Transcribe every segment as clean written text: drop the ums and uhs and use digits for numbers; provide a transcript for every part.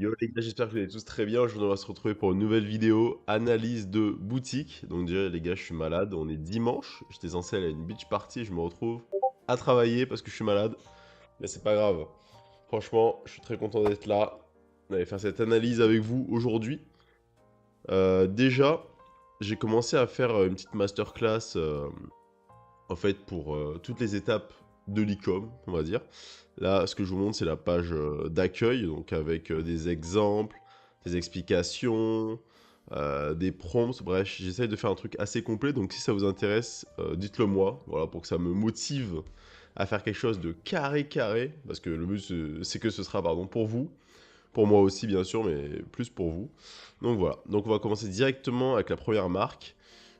Yo les gars, j'espère que vous allez tous très bien. Aujourd'hui, on va se retrouver pour une nouvelle vidéo analyse de boutique. Donc déjà les gars, je suis malade. On est dimanche. J'étais censé aller à une beach party. Je me retrouve à travailler parce que je suis malade. Mais c'est pas grave. Franchement, je suis très content d'être là. On allait faire cette analyse avec vous aujourd'hui. Déjà, j'ai commencé à faire une petite masterclass en fait pour toutes les étapes de l'e-com, on va dire. Là, ce que je vous montre, c'est la page d'accueil, donc avec des exemples, des explications, des prompts. Bref, j'essaye de faire un truc assez complet. Donc, si ça vous intéresse, dites-le moi, voilà, pour que ça me motive à faire quelque chose de carré carré, parce que le but c'est que ce sera pardon pour vous, pour moi aussi bien sûr, mais plus pour vous. Donc voilà. Donc on va commencer directement avec la première marque.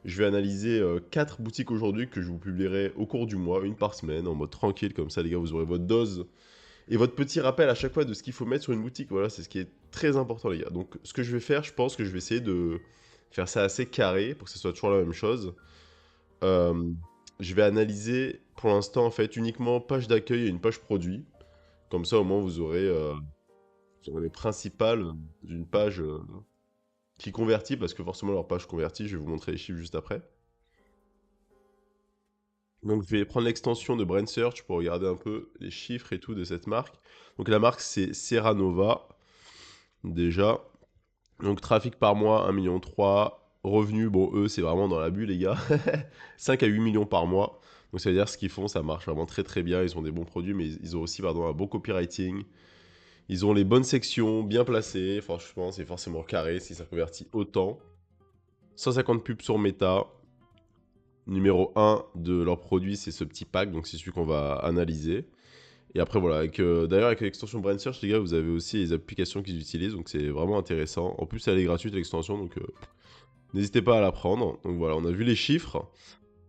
Je vais analyser 4 boutiques aujourd'hui que je vous publierai au cours du mois, une par semaine, en mode tranquille, comme ça les gars, vous aurez votre dose et votre petit rappel à chaque fois de ce qu'il faut mettre sur une boutique. Voilà, c'est ce qui est très important les gars. Donc ce que je vais faire, je pense que je vais essayer de faire ça assez carré pour que ce soit toujours la même chose. Euh, je vais analyser pour l'instant en fait uniquement page d'accueil et une page produit. Comme ça au moins vous aurez les principales d'une page qui convertit, parce que forcément leur page convertit, je vais vous montrer les chiffres juste après. Donc je vais prendre l'extension de Brand Search pour regarder un peu les chiffres et tout de cette marque. Donc la marque c'est Serra Nova, déjà. Donc trafic par mois 1,3 million. Revenus, bon eux c'est vraiment dans la bulle les gars. 5 à 8 millions par mois. Donc ça veut dire ce qu'ils font, ça marche vraiment très très bien. Ils ont des bons produits, mais ils ont aussi pardon, un bon copywriting. Ils ont les bonnes sections, bien placées. Franchement, c'est forcément carré si ça convertit autant. 150 pubs sur Meta. Numéro 1 de leur produit, c'est ce petit pack, donc c'est celui qu'on va analyser. Et après, voilà, d'ailleurs, avec l'extension Brain Search, les gars, vous avez aussi les applications qu'ils utilisent, donc c'est vraiment intéressant. En plus, elle est gratuite, l'extension, donc n'hésitez pas à la prendre. Donc voilà, on a vu les chiffres.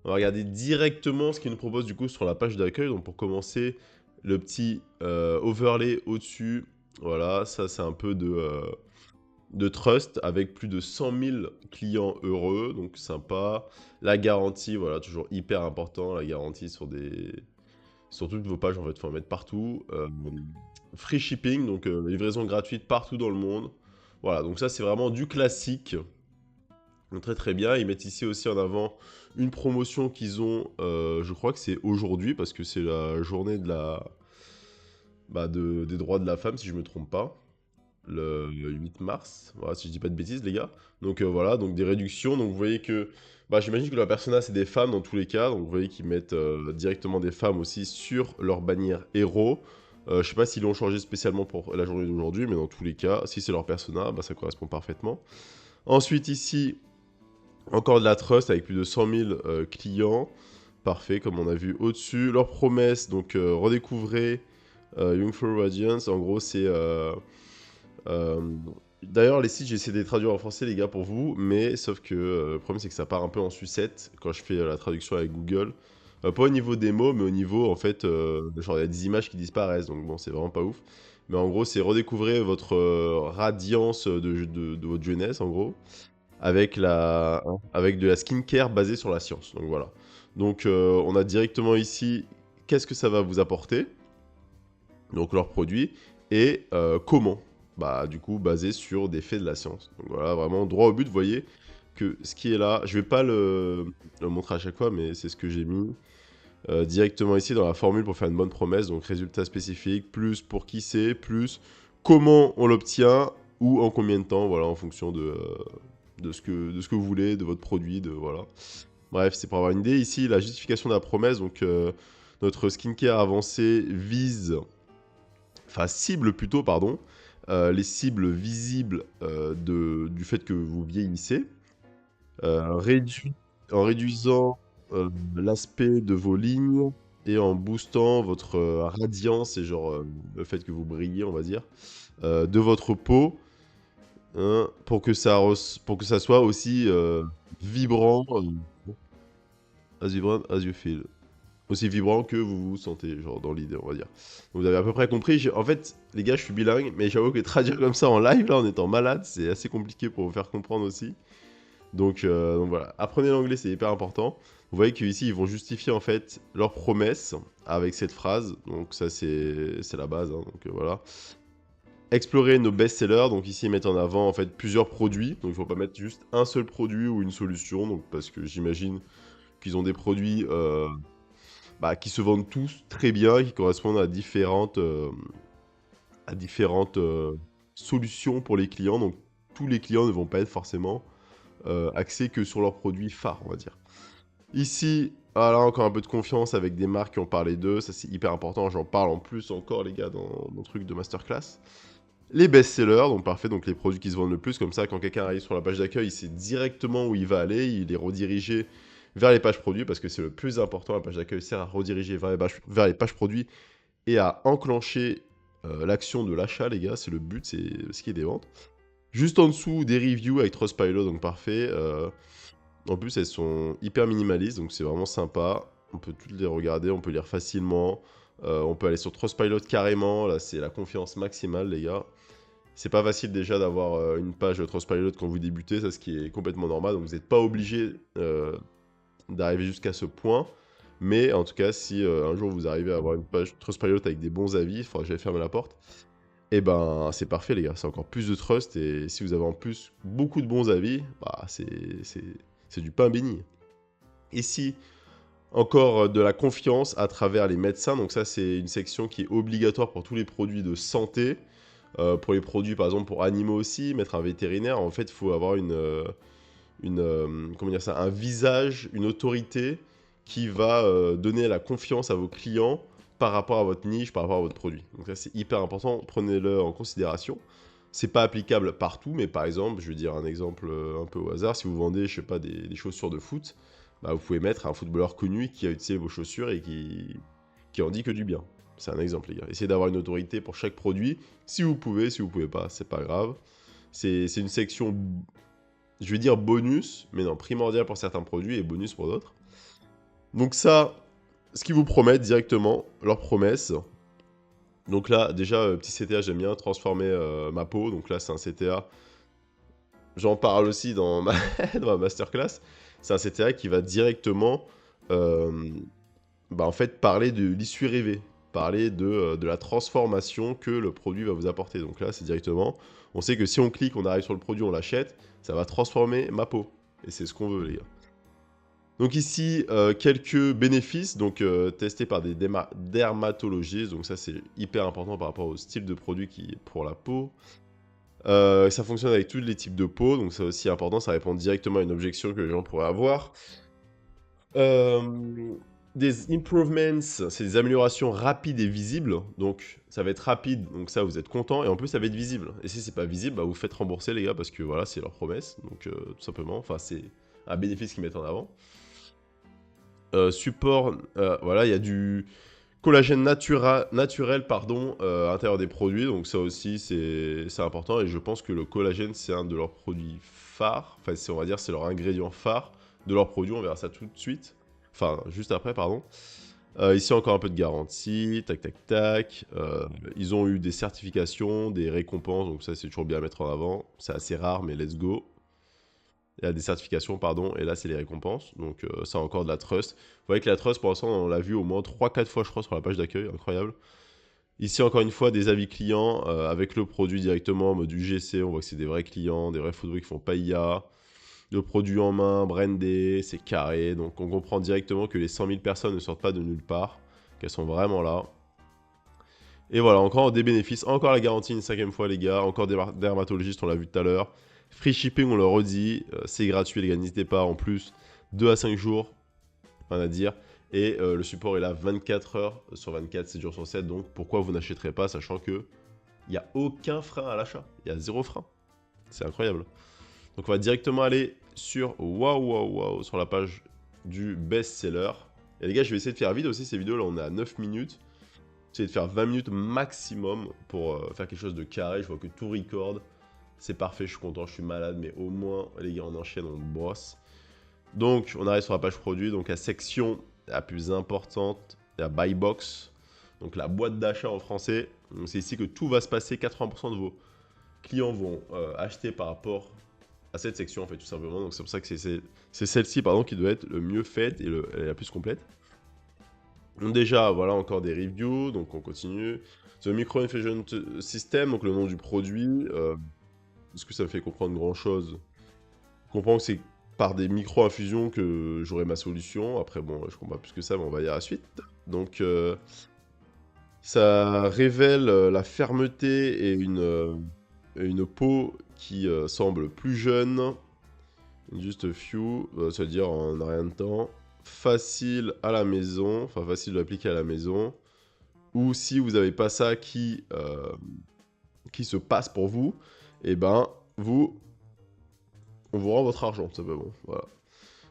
On va regarder directement ce qu'ils nous proposent du coup sur la page d'accueil. Donc pour commencer, le petit overlay au-dessus. Voilà, ça c'est un peu de trust avec plus de 100 000 clients heureux, donc sympa. La garantie, voilà, toujours hyper important, la garantie sur toutes vos pages, en fait, faut en mettre partout. Free shipping, donc livraison gratuite partout dans le monde. Voilà, donc ça c'est vraiment du classique. Donc très très bien. Ils mettent ici aussi en avant une promotion qu'ils ont, je crois que c'est aujourd'hui, parce que c'est la journée de des droits de la femme, si je me trompe pas le 8 mars, voilà, si je dis pas de bêtises, les gars. Donc voilà, donc des réductions. Donc vous voyez que, j'imagine que la persona c'est des femmes dans tous les cas. Donc vous voyez qu'ils mettent directement des femmes aussi sur leur bannière héros. Je sais pas s'ils l'ont changé spécialement pour la journée d'aujourd'hui, mais dans tous les cas, si c'est leur persona, ça correspond parfaitement. Ensuite ici, encore de la trust avec plus de 100 000 clients. Parfait, comme on a vu au-dessus. Leur promesse, donc redécouvrez Jungfrau Radiance. En gros, c'est euh, d'ailleurs, les sites, j'ai essayé de les traduire en français, les gars, pour vous, mais sauf que le problème, c'est que ça part un peu en sucette quand je fais la traduction avec Google. Pas au niveau des mots, mais au niveau, en fait, genre, il y a des images qui disparaissent, donc bon, c'est vraiment pas ouf. Mais en gros, c'est redécouvrir votre radiance de votre jeunesse, en gros, avec, avec de la skincare basée sur la science. Donc voilà. Donc, on a directement ici, qu'est-ce que ça va vous apporter? Donc leurs produits, et comment. Du coup, basé sur des faits de la science. Donc voilà, vraiment droit au but, vous voyez que ce qui est là, je vais pas le montrer à chaque fois, mais c'est ce que j'ai mis directement ici dans la formule pour faire une bonne promesse. Donc résultat spécifique, plus pour qui c'est, plus comment on l'obtient, ou en combien de temps, voilà, en fonction de ce que vous voulez, de votre produit, voilà. Bref, c'est pour avoir une idée. Ici, la justification de la promesse, donc notre skincare avancé vise enfin cible plutôt, pardon, les cibles visibles du fait que vous vieillissez, réduit, en réduisant l'aspect de vos lignes et en boostant votre radiance et genre le fait que vous brillez, on va dire, de votre peau, hein, pour que ça soit aussi vibrant, as vibrant as you feel. Aussi vibrant que vous vous sentez, genre dans l'idée, on va dire. Donc, vous avez à peu près compris. En fait, les gars, je suis bilingue, mais j'avoue que traduire comme ça en live, là, en étant malade, c'est assez compliqué pour vous faire comprendre aussi. Donc voilà, apprenez l'anglais, c'est hyper important. Vous voyez qu'ici, ils vont justifier en fait leur promesse avec cette phrase. Donc ça, c'est la base, hein, donc voilà. Explorer nos best-sellers, donc ici ils mettent en avant en fait plusieurs produits, donc il ne faut pas mettre juste un seul produit ou une solution, donc parce que j'imagine qu'ils ont des produits qui se vendent tous très bien, qui correspondent à différentes solutions pour les clients, donc tous les clients ne vont pas être forcément axés que sur leurs produits phares, on va dire. Ici, voilà, encore un peu de confiance avec des marques qui ont parlé d'eux, ça c'est hyper important, j'en parle en plus encore les gars dans mon truc de masterclass. Les best-sellers, donc parfait, donc les produits qui se vendent le plus, comme ça quand quelqu'un arrive sur la page d'accueil, il sait directement où il va aller, il est redirigé vers les pages produits, parce que c'est le plus important, la page d'accueil sert à rediriger vers les pages produits et à enclencher l'action de l'achat, les gars, c'est le but, c'est ce qui est des ventes. Juste en dessous, des reviews avec Trustpilot, donc parfait. En plus, elles sont hyper minimalistes, donc c'est vraiment sympa. On peut toutes les regarder, on peut lire facilement. On peut aller sur Trustpilot carrément, là c'est la confiance maximale, les gars. C'est pas facile déjà d'avoir une page Trustpilot quand vous débutez, ça ce qui est complètement normal, donc vous n'êtes pas obligé d'arriver jusqu'à ce point. Mais en tout cas, si un jour vous arrivez à avoir une page Trustpilot avec des bons avis, il faudra que j'aille fermer la porte. Et ben c'est parfait les gars, c'est encore plus de trust et si vous avez en plus beaucoup de bons avis, bah c'est du pain béni. Ici, encore de la confiance à travers les médecins, donc ça c'est une section qui est obligatoire pour tous les produits de santé. Pour les produits par exemple pour animaux aussi, mettre un vétérinaire, en fait il faut avoir comment dire ça, un visage, une autorité qui va donner la confiance à vos clients par rapport à votre niche, par rapport à votre produit. Donc ça c'est hyper important, prenez-le en considération. C'est pas applicable partout, mais par exemple, je vais dire un exemple un peu au hasard, si vous vendez, je sais pas, des chaussures de foot, bah, vous pouvez mettre un footballeur connu qui a utilisé vos chaussures et qui en dit que du bien. C'est un exemple, les gars. Essayez d'avoir une autorité pour chaque produit. Si vous pouvez pas, c'est pas grave. C'est une section, je vais dire bonus, mais non, primordial pour certains produits et bonus pour d'autres. Donc ça, ce qu'ils vous promettent directement, leurs promesses. Donc là, déjà, petit CTA, j'aime bien transformer ma peau. Donc là, c'est un CTA. J'en parle aussi dans ma, dans ma masterclass. C'est un CTA qui va directement en fait, parler de l'issue rêvée, parler de la transformation que le produit va vous apporter. Donc là, c'est directement, on sait que si on clique, on arrive sur le produit, on l'achète, ça va transformer ma peau. Et c'est ce qu'on veut, les gars. Donc ici, quelques bénéfices, donc testés par des dermatologistes. Donc ça, c'est hyper important par rapport au style de produit qui est pour la peau. Ça fonctionne avec tous les types de peau, donc c'est aussi important, ça répond directement à une objection que les gens pourraient avoir. Des improvements, c'est des améliorations rapides et visibles. Donc, ça va être rapide, donc ça, vous êtes content. Et en plus, ça va être visible. Et si c'est pas visible, bah, vous faites rembourser, les gars, parce que voilà, c'est leur promesse. Donc, tout simplement, enfin, c'est un bénéfice qu'ils mettent en avant. Support, voilà, il y a du collagène naturel, pardon, à l'intérieur des produits. Donc, ça aussi, c'est important. Et je pense que le collagène, c'est un de leurs produits phares. Enfin, on va dire, c'est leur ingrédient phare de leurs produits. On verra ça tout de suite. Enfin, juste après, pardon. Ici, encore un peu de garantie. Tac, tac, tac. Ils ont eu des certifications, des récompenses. Donc ça, c'est toujours bien à mettre en avant. C'est assez rare, mais let's go. Il y a des certifications, pardon. Et là, c'est les récompenses. Donc ça, encore de la trust. Vous voyez que la trust, pour l'instant, on l'a vu au moins 3-4 fois, je crois, sur la page d'accueil. Incroyable. Ici, encore une fois, des avis clients avec le produit directement en mode UGC. On voit que c'est des vrais clients, des vrais foodbreaks qui font pas IA. Le produit en main, brandé, c'est carré. Donc on comprend directement que les 100 000 personnes ne sortent pas de nulle part, qu'elles sont vraiment là. Et voilà, encore des bénéfices, encore la garantie une cinquième fois les gars, encore des dermatologistes, on l'a vu tout à l'heure. Free shipping, on le redit, c'est gratuit les gars, n'hésitez pas, en plus, 2 à 5 jours, rien à dire. Et le support est là 24 heures sur 24, 7 jours sur 7, donc pourquoi vous n'achèterez pas, sachant que il n'y a aucun frein à l'achat, il y a zéro frein. C'est incroyable. Donc on va directement aller sur sur la page du best-seller. Et les gars, je vais essayer de faire vite aussi ces vidéos. Là, on est à 9 minutes. Essayer de faire 20 minutes maximum pour faire quelque chose de carré. Je vois que tout record. C'est parfait, je suis content, je suis malade. Mais au moins, les gars, on enchaîne, on brosse. Donc, on arrive sur la page produit. Donc, la section la plus importante, la buy box. Donc, la boîte d'achat en français. Donc, c'est ici que tout va se passer. 80% de vos clients vont acheter par rapport à cette section en fait tout simplement, donc c'est pour ça que c'est celle-ci pardon qui doit être le mieux faite et la plus complète. Donc déjà voilà encore des reviews, donc on continue. The Micro-Infusion System, donc le nom du produit. Est-ce que ça me fait comprendre grand-chose? Je comprends que c'est par des micro-infusions que j'aurai ma solution. Après, bon, je comprends pas plus que ça, mais on va y aller à la suite. Donc, ça révèle la fermeté et une peau qui semble plus jeune. Just a few, ça veut dire en rien de temps. Facile à la maison, enfin facile d'appliquer à la maison. Ou si vous n'avez pas ça qui se passe pour vous, et ben on vous rend votre argent, ça peut bon, voilà.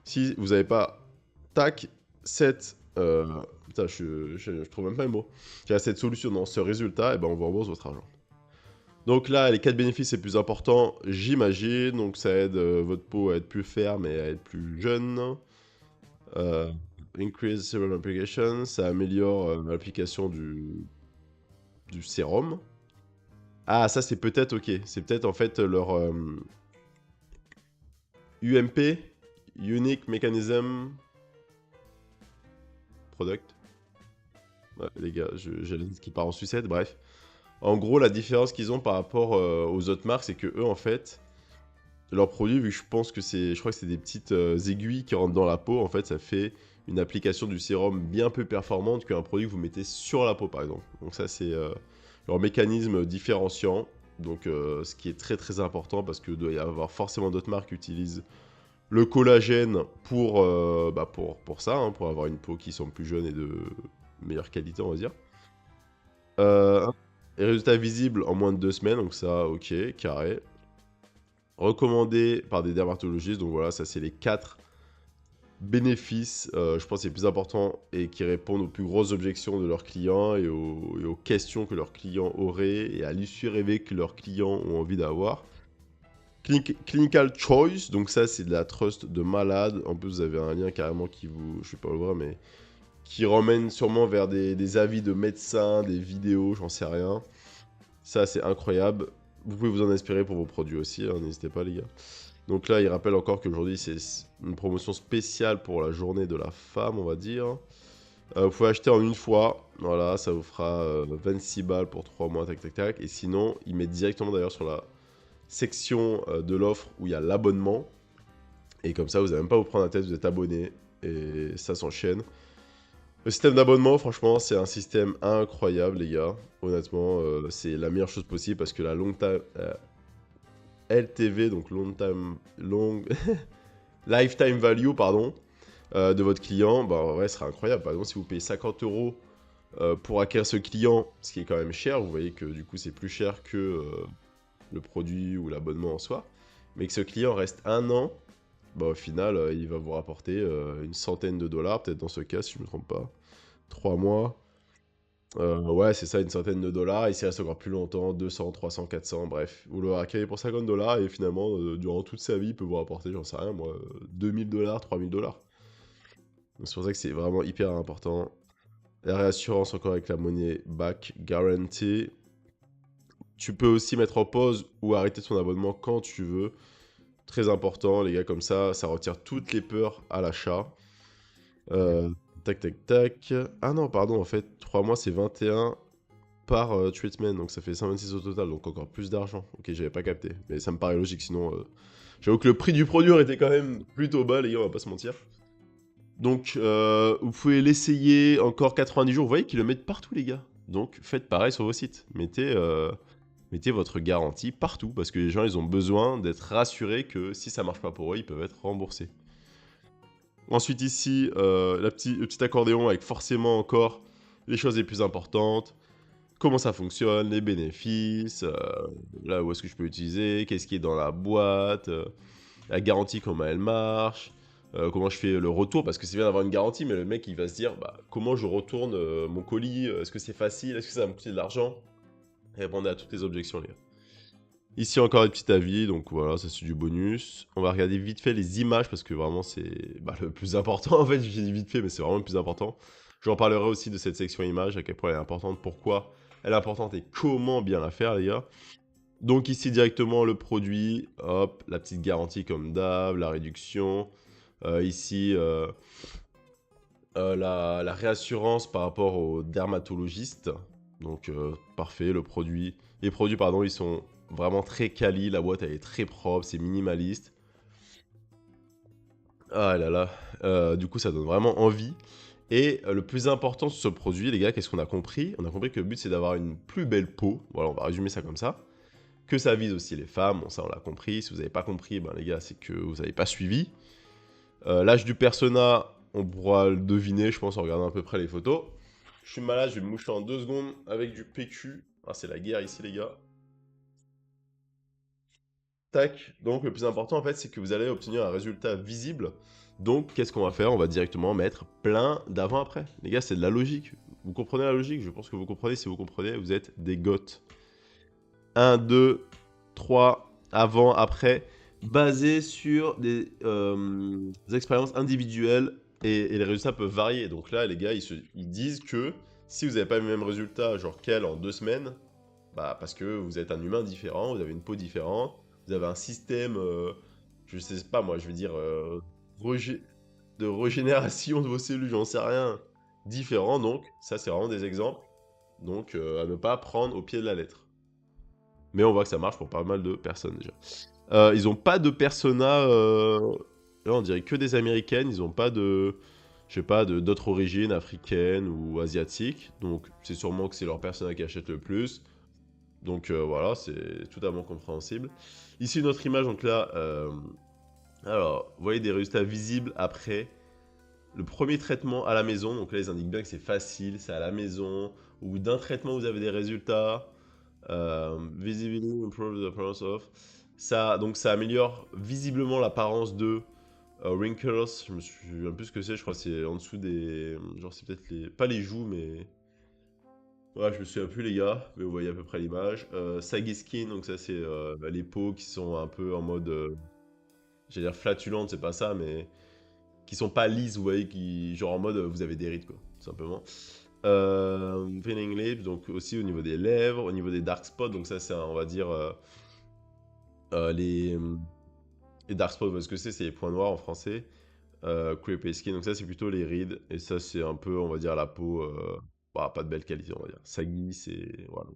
Si vous n'avez pas, tac, cette, putain, je trouve même pas les mots. Qui a cette solution dans ce résultat, et ben on vous rembourse votre argent. Donc là, les 4 bénéfices les plus importants, j'imagine. Donc ça aide votre peau à être plus ferme et à être plus jeune. Increase serum application, ça améliore l'application du sérum. Ah, ça c'est peut-être ok. C'est peut-être en fait leur UMP, Unique Mechanism Product. Ouais, les gars, j'ai la liste qui part en sucette, bref. En gros, la différence qu'ils ont par rapport aux autres marques, c'est que eux, en fait, leurs produits, vu que je pense que c'est, je crois que c'est des petites aiguilles qui rentrent dans la peau, en fait, ça fait une application du sérum bien plus performante qu'un produit que vous mettez sur la peau, par exemple. Donc ça, c'est leur mécanisme différenciant. Donc, ce qui est très très important parce que doit y avoir forcément d'autres marques qui utilisent le collagène pour ça, hein, pour avoir une peau qui semble plus jeune et de meilleure qualité, on va dire. Les résultats visibles en moins de 2 semaines, donc ça, ok, carré. Recommandé par des dermatologistes, donc voilà, ça c'est les 4 bénéfices, je pense, les plus importants et qui répondent aux plus grosses objections de leurs clients et aux questions que leurs clients auraient et à l'issue rêvée que leurs clients ont envie d'avoir. Clinical Choice, donc ça c'est de la trust de malade. En plus, vous avez un lien carrément qui vous, je sais pas le voir, mais qui ramène sûrement vers des avis de médecins, des vidéos, j'en sais rien. Ça, c'est incroyable. Vous pouvez vous en inspirer pour vos produits aussi, hein, n'hésitez pas les gars. Donc là, il rappelle encore qu'aujourd'hui, c'est une promotion spéciale pour la journée de la femme, on va dire. Vous pouvez acheter en une fois, voilà, ça vous fera 26 balles pour 3 mois, tac tac tac. Et sinon, ils mettent directement d'ailleurs sur la section de l'offre où il y a l'abonnement. Et comme ça, vous n'avez même pas à vous prendre la tête, vous êtes abonné. Et ça s'enchaîne. Le système d'abonnement, franchement, c'est un système incroyable, les gars. Honnêtement, c'est la meilleure chose possible parce que la long time, LTV, donc long lifetime value, pardon, de votre client, bah ouais, sera incroyable. Par exemple, si vous payez 50 € pour acquérir ce client, ce qui est quand même cher, vous voyez que du coup, c'est plus cher que le produit ou l'abonnement en soi, mais que ce client reste 1 an, bah, au final, il va vous rapporter une centaine de dollars, peut-être dans ce cas, si je ne me trompe pas. 3 mois. Ouais, c'est ça, une centaine de dollars. Et s'il reste encore plus longtemps, 200, 300, 400, bref. Vous l'aurez acquis pour 50 dollars et finalement, durant toute sa vie, il peut vous rapporter, j'en sais rien, moi, 2000 dollars, 3000 dollars. C'est pour ça que c'est vraiment hyper important. La réassurance encore avec la money back guarantee. Tu peux aussi mettre en pause ou arrêter ton abonnement quand tu veux. Très important, les gars, comme ça retire toutes les peurs à l'achat. Tac, tac, tac. Ah non, pardon, en fait, 3 mois, c'est 21 par treatment, donc ça fait 126 au total, donc encore plus d'argent. Ok, j'avais pas capté, mais ça me paraît logique, sinon... J'avoue que le prix du produit aurait été quand même plutôt bas, les gars, on va pas se mentir. Donc, vous pouvez l'essayer encore 90 jours. Vous voyez qu'ils le mettent partout, les gars. Donc, faites pareil sur vos sites. Mettez votre garantie partout, parce que les gens, ils ont besoin d'être rassurés que si ça marche pas pour eux, ils peuvent être remboursés. Ensuite, ici, le petit accordéon avec forcément encore les choses les plus importantes. Comment ça fonctionne, les bénéfices, là où est-ce que je peux utiliser, qu'est-ce qui est dans la boîte, la garantie, comment elle marche, comment je fais le retour, parce que c'est bien d'avoir une garantie, mais le mec il va se dire, bah, comment je retourne mon colis, est-ce que c'est facile, est-ce que ça va me coûter de l'argent? Répondez à toutes les objections, les gars. Ici encore un petit avis, donc voilà, ça c'est du bonus. On va regarder vite fait les images, parce que vraiment c'est le plus important, en fait, j'ai dit vite fait, mais c'est vraiment le plus important. J'en parlerai aussi de cette section images, à quel point elle est importante, pourquoi elle est importante et comment bien la faire, les gars. Donc ici directement le produit, hop, la petite garantie comme d'hab, la réduction. Ici, la réassurance par rapport au dermatologiste. Donc parfait, les produits pardon, ils sont vraiment très quali, la boîte elle est très propre, c'est minimaliste. Ah là là, du coup ça donne vraiment envie. Et le plus important sur ce produit, les gars, qu'est-ce qu'on a compris? On a compris que le but c'est d'avoir une plus belle peau, voilà on va résumer ça comme ça. Que ça vise aussi les femmes, bon ça on l'a compris, si vous n'avez pas compris, ben les gars c'est que vous n'avez pas suivi. L'âge du persona, on pourra le deviner, je pense, en regardant à peu près les photos. Je suis malade, je vais me moucher en 2 secondes avec du PQ. Ah, c'est la guerre ici, les gars. Tac. Donc, le plus important, en fait, c'est que vous allez obtenir un résultat visible. Donc, qu'est-ce qu'on va faire? On va directement mettre plein d'avant-après. Les gars, c'est de la logique. Vous comprenez la logique? Je pense que vous comprenez. Si vous comprenez, vous êtes des goths. 1, 2, 3, avant, après, basé sur des expériences individuelles et les résultats peuvent varier. Donc là, les gars, ils disent que si vous n'avez pas le même résultat, genre quel en 2 semaines, bah parce que vous êtes un humain différent, vous avez une peau différente, vous avez un système, je sais pas moi, je veux dire, régé- de régénération de vos cellules, j'en sais rien, différent. Donc ça, c'est vraiment des exemples. Donc à ne pas prendre au pied de la lettre. Mais on voit que ça marche pour pas mal de personnes déjà. Ils ont pas de persona. Là, on dirait que des américaines. Ils ont pas de. Je sais pas, d'autres origines africaines ou asiatiques. Donc, c'est sûrement que c'est leur persona qui achète le plus. Donc, voilà, c'est totalement compréhensible. Ici, une autre image. Donc là, alors, vous voyez des résultats visibles après le premier traitement à la maison. Donc là, ils indiquent bien que c'est facile, c'est à la maison. Au bout d'un traitement, vous avez des résultats. Visibly improve the appearance of. Ça, donc ça améliore visiblement l'apparence de wrinkles. Je me souviens plus ce que c'est. Je crois que c'est en dessous des. Genre, c'est peut-être les. Pas les joues, mais. Ouais, je me souviens plus, les gars. Mais vous voyez à peu près l'image. Saggy skin, donc ça, c'est bah, les peaux qui sont un peu en mode. J'allais dire flatulente, c'est pas ça, mais. Qui sont pas lisses, vous voyez, qui. Genre en mode vous avez des rides, quoi, tout simplement. Thinning lips, donc aussi au niveau des lèvres, au niveau des dark spots, donc ça c'est, on va dire, euh, les, les dark spots, parce que c'est les points noirs en français. Creepy skin, donc ça c'est plutôt les rides, et ça c'est un peu, on va dire, la peau, bah, pas de belle qualité, on va dire. Saggy, c'est... Voilà.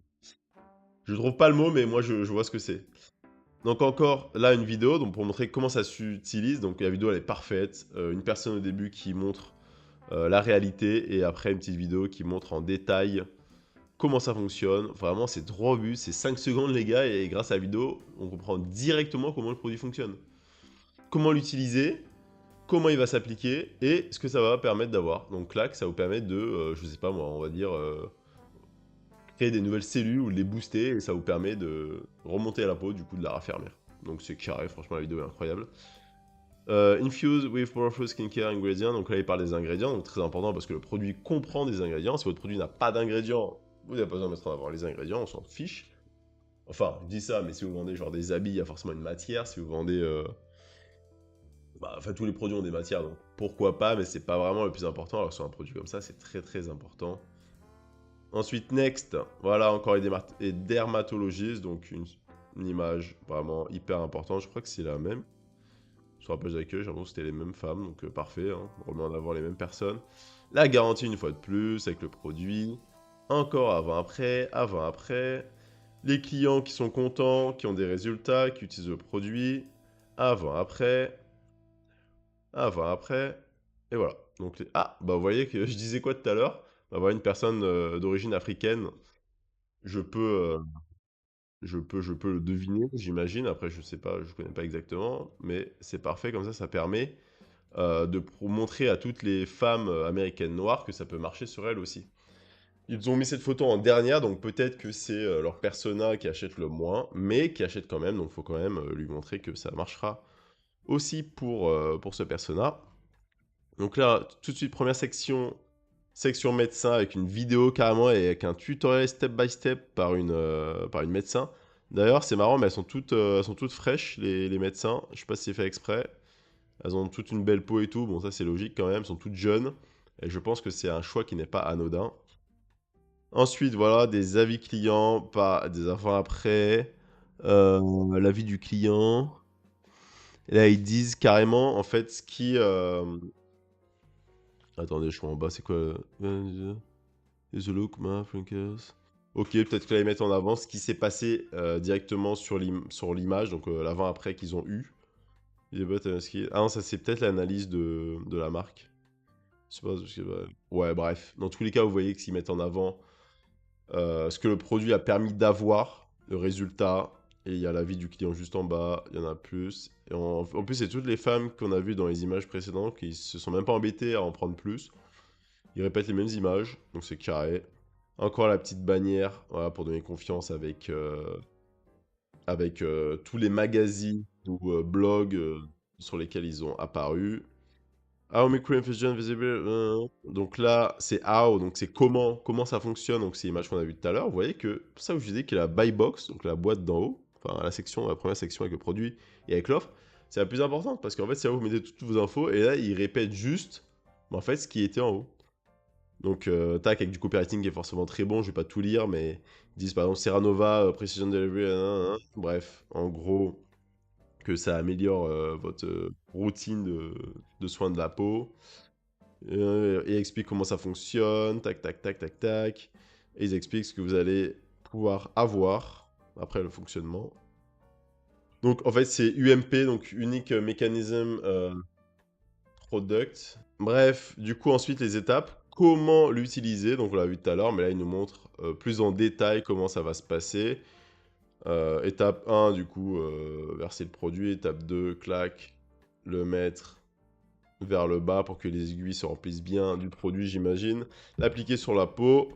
Je trouve pas le mot, mais moi je vois ce que c'est. Donc encore là une vidéo donc pour montrer comment ça s'utilise. Donc la vidéo elle est parfaite. Une personne au début qui montre la réalité et après une petite vidéo qui montre en détail comment ça fonctionne. Vraiment, c'est droit au but, c'est 5 secondes, les gars, et grâce à la vidéo, on comprend directement comment le produit fonctionne. Comment l'utiliser, comment il va s'appliquer, et ce que ça va permettre d'avoir. Donc clac, ça vous permet de, je sais pas moi, on va dire, créer des nouvelles cellules ou les booster, et ça vous permet de remonter à la peau, du coup de la raffermir. Donc c'est carré, franchement la vidéo est incroyable. Infuse with powerful skincare ingredients. Donc là, il parle des ingrédients, donc très important parce que le produit comprend des ingrédients. Si votre produit n'a pas d'ingrédients, vous n'avez pas besoin de mettre en avant les ingrédients, on s'en fiche. Enfin, je dis ça, mais si vous vendez genre des habits, il y a forcément une matière. Si vous vendez. Bah, enfin, tous les produits ont des matières, donc pourquoi pas, mais c'est pas vraiment le plus important. Alors, sur un produit comme ça, c'est très très important. Ensuite, next, voilà, encore les dermatologistes, donc une image vraiment hyper importante. Je crois que c'est la même. Sur la page d'accueil, j'ai l'impression que c'était les mêmes femmes, donc parfait, hein, on remet en avant les mêmes personnes. La garantie une fois de plus avec le produit. Encore avant-après, avant-après. Les clients qui sont contents, qui ont des résultats, qui utilisent le produit. Avant-après, avant-après. Et voilà. Donc, ah, bah vous voyez que je disais quoi tout à l'heure? Bah voilà une personne d'origine africaine. Je peux, je peux le deviner, j'imagine. Après, je sais pas, je connais pas exactement, mais c'est parfait. Comme ça permet de montrer à toutes les femmes américaines noires que ça peut marcher sur elles aussi. Ils ont mis cette photo en dernière, donc peut-être que c'est leur persona qui achète le moins, mais qui achète quand même, donc il faut quand même lui montrer que ça marchera aussi pour ce persona. Donc là, tout de suite, première section, section médecin avec une vidéo carrément et avec un tutoriel step by step par une médecin. D'ailleurs, c'est marrant, mais elles sont toutes fraîches, les médecins. Je sais pas si c'est fait exprès. Elles ont toute une belle peau et tout. Bon, ça, c'est logique quand même. Elles sont toutes jeunes. Et je pense que c'est un choix qui n'est pas anodin. Ensuite, voilà, des avis clients, pas des avant-après. L'avis du client. Et là, ils disent carrément, en fait, ce qui... Attendez, je suis en bas, c'est quoi? The look, ma Frinkers. Ok, peut-être que là, ils mettent en avant ce qui s'est passé directement sur l'image, donc l'avant-après qu'ils ont eu. Ah non, ça c'est peut-être l'analyse de la marque. Je sais pas, ouais, bref. Dans tous les cas, vous voyez que s'ils mettent en avant ce que le produit a permis d'avoir, le résultat, et il y a l'avis du client juste en bas, il y en a plus. Et en plus, c'est toutes les femmes qu'on a vues dans les images précédentes qui se sont même pas embêtées à en prendre plus. Ils répètent les mêmes images, donc c'est carré. Encore la petite bannière, voilà, pour donner confiance avec tous les magazines ou blogs sur lesquels ils ont apparu. How Micro Infusion Visible. Donc là, c'est how, donc c'est comment ça fonctionne. Donc c'est l'image qu'on a vue tout à l'heure. Vous voyez que, pour ça que je disais que la buy box, donc la boîte d'en haut, enfin la première section avec le produit et avec l'offre, c'est la plus importante parce qu'en fait, c'est là où vous mettez toutes vos infos et là, il répète juste, en fait, ce qui était en haut. Donc, tac, avec du copywriting qui est forcément très bon, je vais pas tout lire, mais ils disent par exemple Serranova, Precision Delivery, bref, en gros, que ça améliore votre routine de soins de la peau. Et explique comment ça fonctionne, tac, tac, tac, tac, tac. Et ils expliquent ce que vous allez pouvoir avoir après le fonctionnement. Donc, en fait, c'est UMP, donc Unique Mechanism Product. Bref, du coup, ensuite, les étapes. Comment l'utiliser, donc on l'a vu tout à l'heure, mais là, il nous montre plus en détail comment ça va se passer. Étape 1, du coup, verser le produit. Étape 2, clac, le mettre vers le bas pour que les aiguilles se remplissent bien du produit, j'imagine. L'appliquer sur la peau.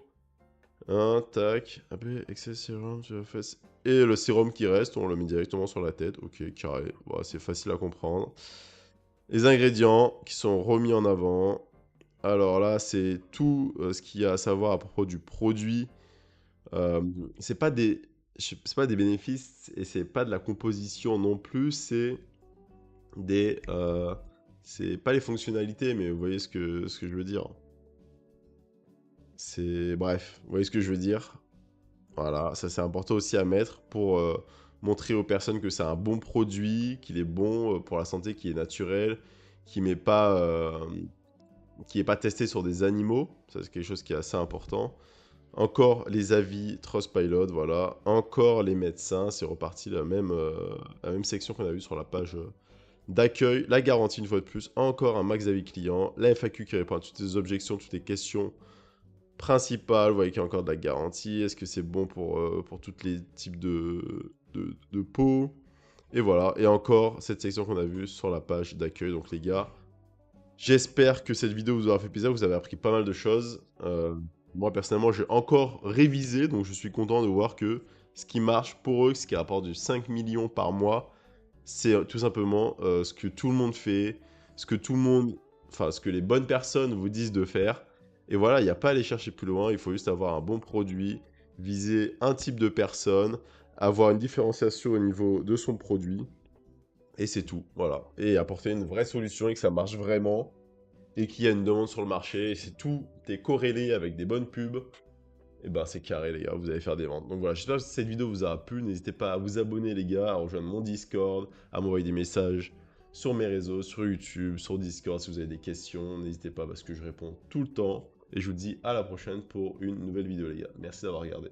Tac. Après, excess sérum sur la face. Et le sérum qui reste, on le met directement sur la tête. Ok, carré. Bon, c'est facile à comprendre. Les ingrédients qui sont remis en avant. Alors là, c'est tout ce qu'il y a à savoir à propos du produit. Euh, c'est pas des, c'est pas des bénéfices et c'est pas de la composition non plus. Des, euh, c'est pas les fonctionnalités, mais vous voyez ce que je veux dire. C'est bref, vous voyez ce que je veux dire. Voilà, ça c'est important aussi à mettre pour montrer aux personnes que c'est un bon produit, qu'il est bon pour la santé, qu'il est naturel, qui n'est pas, qui est pas testé sur des animaux. Ça c'est quelque chose qui est assez important. Encore les avis Trustpilot, voilà. Encore les médecins, c'est reparti la même section qu'on a vue sur la page d'accueil. La garantie une fois de plus. Encore un max d'avis client. La FAQ qui répond à toutes les objections, toutes les questions principales. Vous voyez qu'il y a encore de la garantie. Est-ce que c'est bon pour tous les types de peau? Et voilà. Et encore cette section qu'on a vue sur la page d'accueil. Donc les gars, j'espère que cette vidéo vous aura fait plaisir. Vous avez appris pas mal de choses. Moi, personnellement, j'ai encore révisé. Donc je suis content de voir que ce qui marche pour eux, ce qui rapporte du 5 millions par mois, c'est tout simplement ce que tout le monde fait, ce que tout le monde, enfin ce que les bonnes personnes vous disent de faire. Et voilà, il n'y a pas à aller chercher plus loin, il faut juste avoir un bon produit, viser un type de personne, avoir une différenciation au niveau de son produit, et c'est tout, voilà. Et apporter une vraie solution et que ça marche vraiment, et qu'il y a une demande sur le marché, et c'est tout est corrélé avec des bonnes pubs, et ben c'est carré les gars, vous allez faire des ventes. Donc voilà, j'espère que cette vidéo vous aura plu, n'hésitez pas à vous abonner les gars, à rejoindre mon Discord, à m'envoyer des messages sur mes réseaux, sur YouTube, sur Discord si vous avez des questions, n'hésitez pas parce que je réponds tout le temps. Et je vous dis à la prochaine pour une nouvelle vidéo les gars. Merci d'avoir regardé.